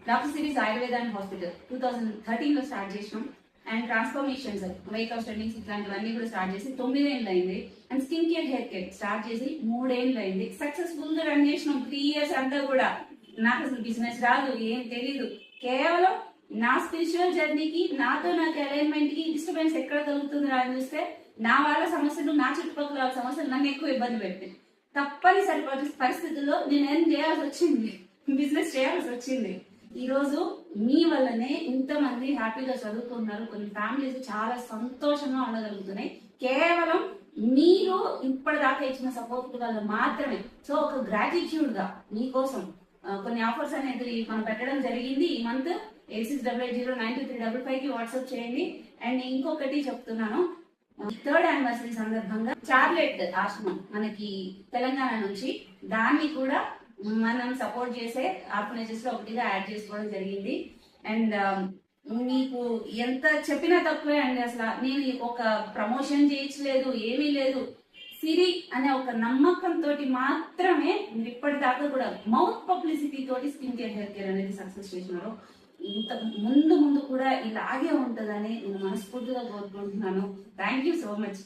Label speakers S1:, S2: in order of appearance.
S1: Doctor series Ayurveda and hospital 2013 లో start చేసినాం. And transformations weight of స్టడింగ్స్ ఇట్లాంటివన్నీ కూడా స్టార్ట్ చేసి 9 ఏళ్ళు అయింది. And skin care hair care start చేసి 3 ఏళ్ళు అయింది. సక్సెస్ఫుల్ గా రన్ చేసినాం 3 years అంతా కూడా. నాకు అసలు బిజినెస్ రాదు, ఏం తెలీదు. కేవలం నా స్పిరిచువల్ జర్నీకి, నాకు అలైన్మెంట్ కి డిస్టర్బెన్స్ ఎక్కడ కలుగుతుంది అని చూస్తే నా వాళ్ళ సమస్యలు, నా చుట్టుపక్కల వాళ్ళ సమస్యలు నన్ను ఎక్కువ ఇబ్బంది పెట్టాయి. తప్పనిసరి పరిస్థితుల్లో నేను ఏం చేయాల్సి వచ్చింది, బిజినెస్ చేయాల్సి వచ్చింది. ఈ రోజు మీ వల్లనే ఇంతమంది హ్యాపీగా చదువుతున్నారు. కొన్ని ఫ్యామిలీస్ చాలా సంతోషంగా ఉండగలుగుతున్నాయి కేవలం మీరు ఇప్పటిదాకా ఇచ్చిన సపోర్ట్ వల్ల మాత్రమే. సో ఒక గ్రాటిట్యూడ్ గా మీకోసం కొన్ని ఆఫర్స్ అనేది మనం పెట్టడం జరిగింది. ఈ మంత్ 86009355 కి వాట్సాప్ చేయండి. అండ్ ఇంకొకటి చెప్తున్నాను, 3rd యానివర్సరీ సందర్భంగా చార్లెట్ ఆశ్రమం మనకి తెలంగాణ నుంచి, దాన్ని కూడా మనం సపోర్ట్ చేసే ఆర్గనైజర్స్ లో ఒకటిగా యాడ్ చేసుకోవడం జరిగింది. అండ్ మీకు ఎంత చెప్పినా తక్కువే అండి. అసలు నేను ఒక ప్రమోషన్ చేయించలేదు, ఏమీ లేదు. సిరి అనే ఒక నమ్మకంతో మాత్రమే మీరు ఇప్పటిదాకా కూడా మౌత్ పబ్లిసిటీ తోటి స్కిన్ కేర్ హెయిర్ కేర్ అనేది సక్సెస్ చేసినారు. ఇంత ముందు కూడా ఇలాగే ఉంటుందని నేను మనస్ఫూర్తిగా కోరుకుంటున్నాను. Thank you so much.